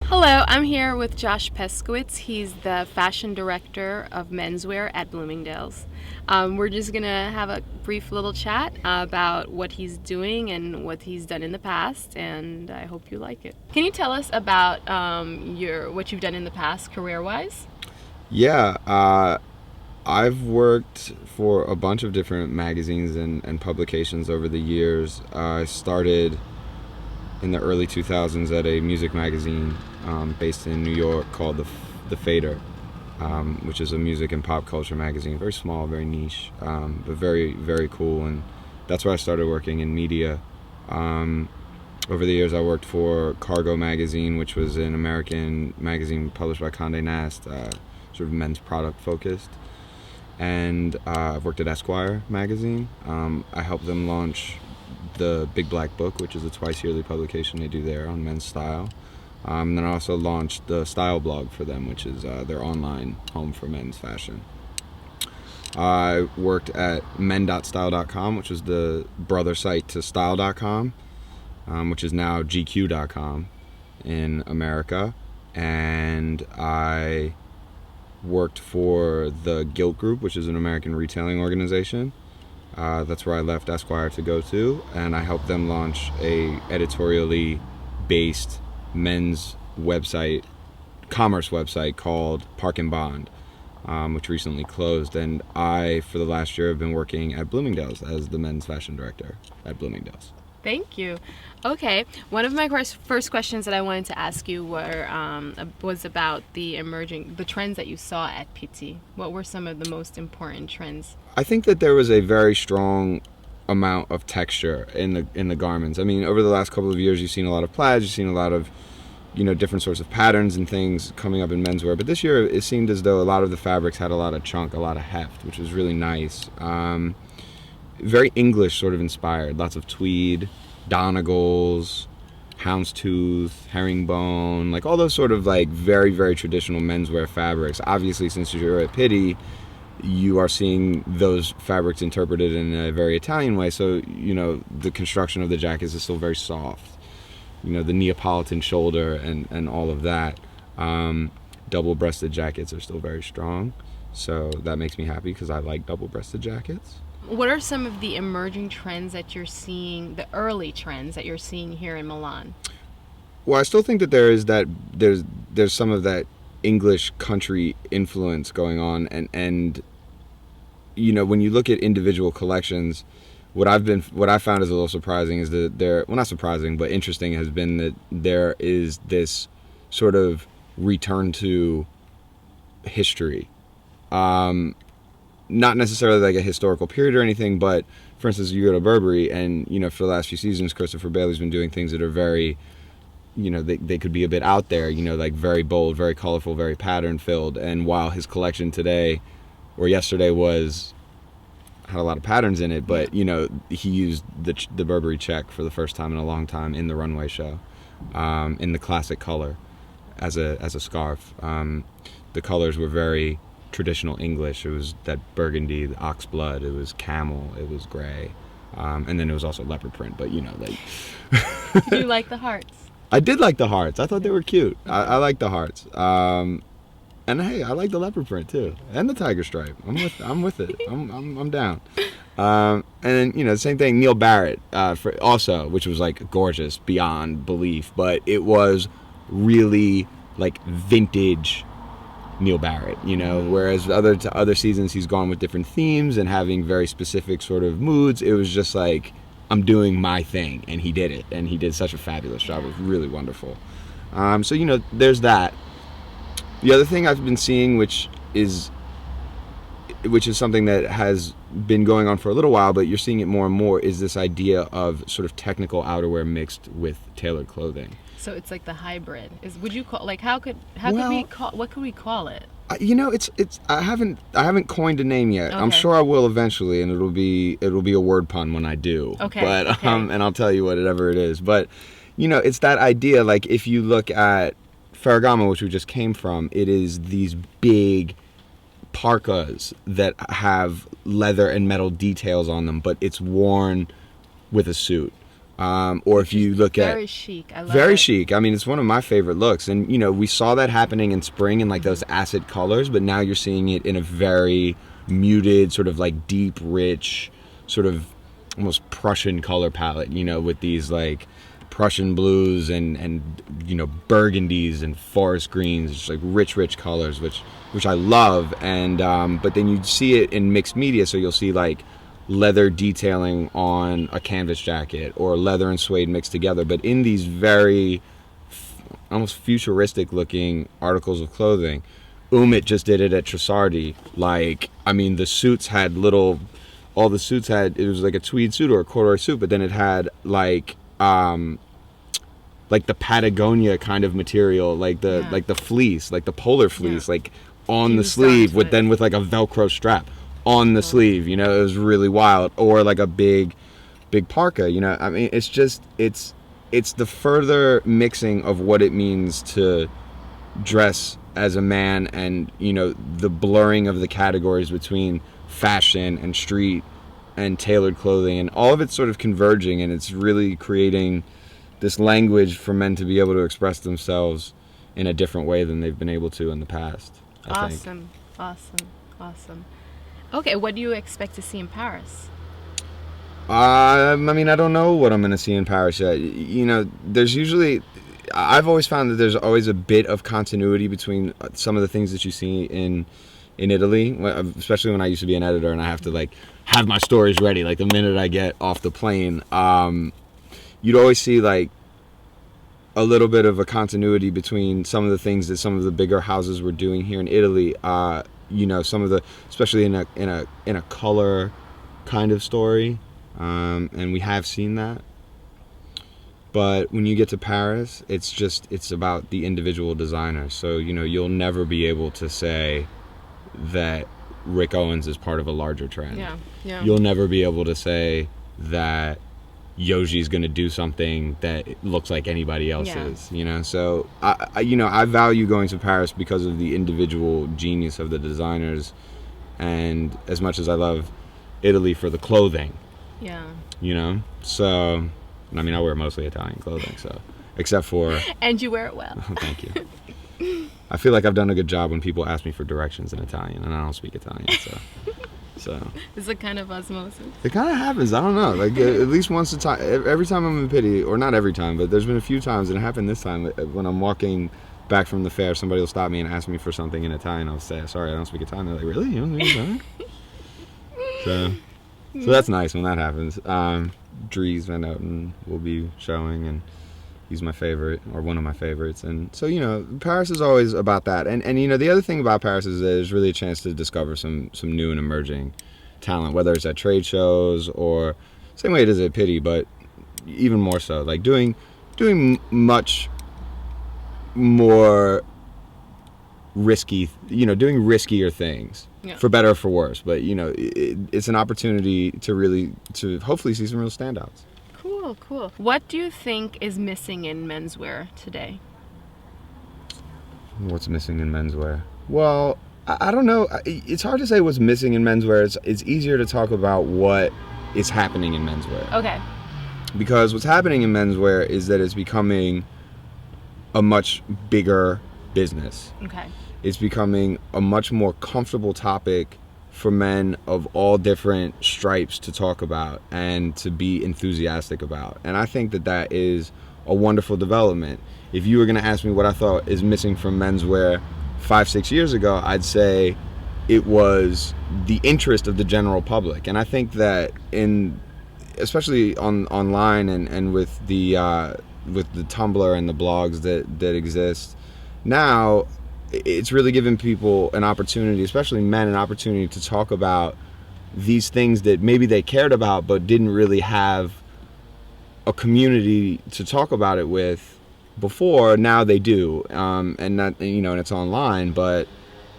Hello, I'm here with Josh Peskowitz. He's the fashion director of Menswear at Bloomingdale's. We're just going to have a brief little chat about what he's doing and what he's done in the past, and I hope you like it. Can you tell us about what you've done in the past career-wise? Yeah, I've worked for a bunch of different magazines and publications over the years. I started in the early 2000s at a music magazine based in New York called the Fader, which is a music and pop culture magazine. Very small, very niche, but very, very cool. And that's where I started working in media. Over the years, I worked for Cargo magazine, which was an American magazine published by Condé Nast, sort of men's product focused. And I've worked at Esquire magazine. I helped them launch the Big Black Book, which is a twice yearly publication they do there on men's style. Then I also launched the Style blog for them, which is their online home for men's fashion. I worked at men.style.com, which was the brother site to style.com, which is now gq.com in America. And I worked for the Gilt Group, which is an American retailing organization. That's where I left Esquire to go to, and I helped them launch a editorially based men's website, commerce website called Park and Bond, which recently closed. And I, for the last year, have been working at Bloomingdale's as the men's fashion director at Bloomingdale's. Thank you. Okay, one of my first questions that I wanted to ask you was about the trends that you saw at PT. What were some of the most important trends? I think that there was a very strong amount of texture in the garments. I mean, over the last couple of years, you've seen a lot of plaids, you've seen a lot of different sorts of patterns and things coming up in menswear. But this year, it seemed as though a lot of the fabrics had a lot of chunk, a lot of heft, which was really nice. Very English sort of inspired. Lots of tweed, Donegals, houndstooth, herringbone, like all those sort of like very, very traditional menswear fabrics. Obviously, since you're at Pitti, you are seeing those fabrics interpreted in a very Italian way. So, the construction of the jackets is still very soft. The Neapolitan shoulder and all of that. Double-breasted jackets are still very strong. So that makes me happy because I like double-breasted jackets. What are some of the emerging trends that you're seeing, the early trends that you're seeing here in Milan? Well, I still think that there's some of that English country influence going on, and when you look at individual collections, what I found is a little surprising is that not surprising, but interesting has been that there is this sort of return to history. Not necessarily like a historical period or anything, but for instance, you go to Burberry and, for the last few seasons, Christopher Bailey's been doing things that are very, they could be a bit out there, like very bold, very colorful, very pattern filled. And while his collection today or yesterday had a lot of patterns in it, but, he used the Burberry check for the first time in a long time in the runway show, in the classic color as a scarf. The colors were very traditional English. It was that burgundy, the ox blood, it was camel, it was gray, and then it was also leopard print, but like Do you like the hearts? I did like the hearts. I thought they were cute. I like the hearts, and hey, I like the leopard print too, and the tiger stripe. I'm with it. I'm down. And then same thing, Neil Barrett which was like gorgeous beyond belief, but it was really like vintage Neil Barrett, whereas other seasons he's gone with different themes and having very specific sort of moods. It was just like, I'm doing my thing, and he did it, and he did such a fabulous job. It was really wonderful. So there's that. The other thing I've been seeing, which is something that has been going on for a little while, but you're seeing it more and more, is this idea of sort of technical outerwear mixed with tailored clothing. So it's like the hybrid. Would you call, like, what could we call it? It's I haven't coined a name yet. Okay. I'm sure I will eventually, and it'll be a word pun when I do. Okay. But okay. And I'll tell you whatever it is. But it's that idea. Like if you look at Ferragamo, which we just came from, it is these big parkas that have leather and metal details on them, but it's worn with a suit. Or if you look at Very chic. I love very it. chic. I mean, it's one of my favorite looks. And, you know, we saw that happening in spring in like those acid colors, but now you're seeing it in a very muted, sort of like deep, rich, sort of almost Prussian color palette, you know, with these like Prussian blues and you know, burgundies and forest greens, just like rich colors, which I love. And but then you see it in mixed media, so you'll see like leather detailing on a canvas jacket or leather and suede mixed together, but in these very almost futuristic looking articles of clothing. Umit just did it at Trussardi. Like, I mean, the suits had all the suits had, it was like a tweed suit or a corduroy suit, but then it had like the Patagonia kind of material, like the fleece, like the polar fleece, like on the Fused sleeve onto with it. then with like a Velcro strap on the sleeve, you know. It was really wild. Or like a big parka, you know. I mean, it's just it's the further mixing of what it means to dress as a man, and, you know, the blurring of the categories between fashion and street and tailored clothing, and all of it's sort of converging, and it's really creating this language for men to be able to express themselves in a different way than they've been able to in the past, I think. Awesome. Okay, what do you expect to see in Paris? I mean, I don't know what I'm going to see in Paris yet. You know, I've always found that there's always a bit of continuity between some of the things that you see in Italy, especially when I used to be an editor and I have to like have my stories ready. Like the minute I get off the plane, you'd always see like a little bit of a continuity between some of the things that some of the bigger houses were doing here in Italy. You know, some of the, especially in a color kind of story, and we have seen that. But when you get to Paris, it's about the individual designer. So, you know, you'll never be able to say that Rick Owens is part of a larger trend. Yeah. You'll never be able to say that Yoji's going to do something that looks like anybody else's, you know. So I value going to Paris because of the individual genius of the designers, and as much as I love Italy for the clothing, you know. So I mean, I wear mostly Italian clothing, so except for And you wear it well. thank you. I feel like I've done a good job when people ask me for directions in Italian, and I don't speak Italian, so It's a kind of osmosis. it kind of happens. I don't know. Like at least once a time, every time I'm in Pity, or not every time, but there's been a few times, and it happened this time when I'm walking back from the fair. Somebody will stop me and ask me for something in Italian. I'll say, "Sorry, I don't speak Italian." They're like, "Really? You don't speak Italian?" So that's nice when that happens. Dries Van Outen will be showing, and he's my favorite, or one of my favorites. And so, you know, Paris is always about that. And you know, the other thing about Paris is that there's really a chance to discover some new and emerging talent, whether it's at trade shows or same way it is at Pity, but even more so, like doing much more risky, you know, doing riskier things, for better or for worse. But, you know, it's an opportunity to hopefully see some real standouts. Cool. What do you think is missing in menswear today? What's missing in menswear? Well, I don't know. It's hard to say what's missing in menswear. It's easier to talk about what is happening in menswear. Okay. Because what's happening in menswear is that it's becoming a much bigger business. Okay. It's becoming a much more comfortable topic for men of all different stripes to talk about and to be enthusiastic about. And I think that is a wonderful development. If you were going to ask me what I thought is missing from menswear 5-6 years ago, I'd say it was the interest of the general public. And I think that especially online and with the Tumblr and the blogs that exist now, it's really given people an opportunity, especially men, an opportunity to talk about these things that maybe they cared about but didn't really have a community to talk about it with before. Now they do, and that, you know, and it's online, but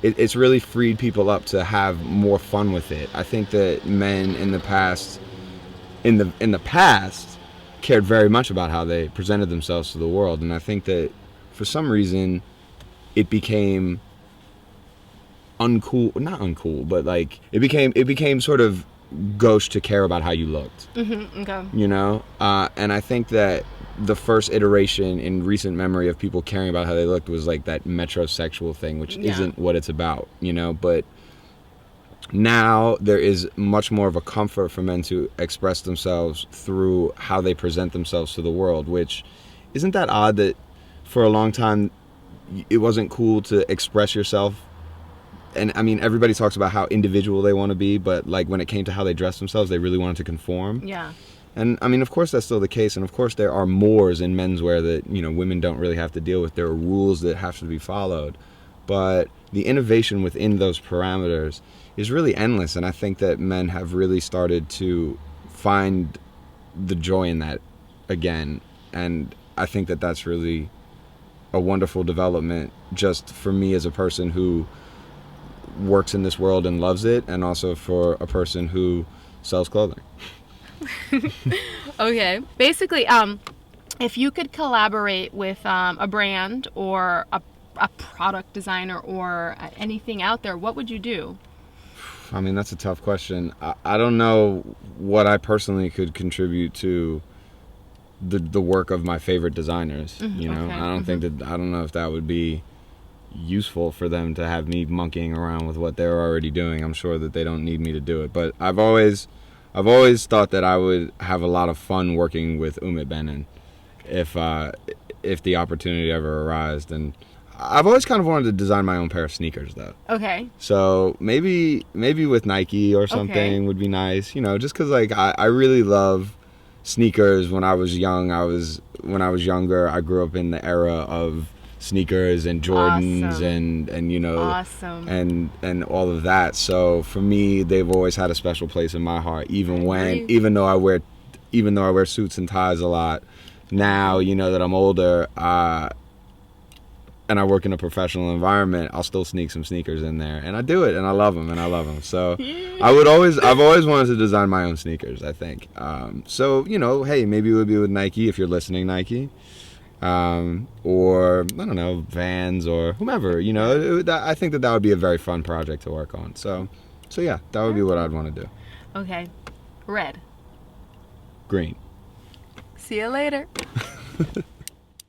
it's really freed people up to have more fun with it. I think that men in the past cared very much about how they presented themselves to the world, and I think that for some reason it became not uncool, but like it became sort of gauche to care about how you looked. Okay. You know, and I think that the first iteration in recent memory of people caring about how they looked was like that metrosexual thing, which isn't what it's about, you know. But now there is much more of a comfort for men to express themselves through how they present themselves to the world, which isn't that odd that for a long time it wasn't cool to express yourself. And I mean, everybody talks about how individual they want to be, but like when it came to how they dressed themselves, they really wanted to conform. Yeah. And I mean, of course, that's still the case. And of course, there are mores in menswear that, you know, women don't really have to deal with. There are rules that have to be followed. But the innovation within those parameters is really endless. And I think that men have really started to find the joy in that again. And I think that that's really a wonderful development just for me as a person who works in this world and loves it, and also for a person who sells clothing. Okay. Basically, if you could collaborate with a brand or a product designer or anything out there, what would you do? I mean, that's a tough question. I don't know what I personally could contribute to the work of my favorite designers. You know, Okay. I don't think that, I don't know if that would be useful for them to have me monkeying around with what they're already doing. I'm sure that they don't need me to do it, but I've always thought that I would have a lot of fun working with Umit Benin if the opportunity ever arose. And I've always kind of wanted to design my own pair of sneakers though. Okay. So maybe with Nike or something would be nice, you know, just because like I really love sneakers. When I was younger, I grew up in the era of sneakers and Jordans Awesome. and you know Awesome. and all of that. So for me, they've always had a special place in my heart. agree. Even though I wear suits and ties a lot now, you know, that I'm older, and I work in a professional environment, I'll still sneak some sneakers in there, and I do it, and I love them. So I've always wanted to design my own sneakers, I think. So, you know, hey, maybe it would be with Nike if you're listening, Nike. Or I don't know, Vans or whomever, you know. I think that would be a very fun project to work on. So yeah, that would be what I'd want to do. Okay. Red. Green. See you later.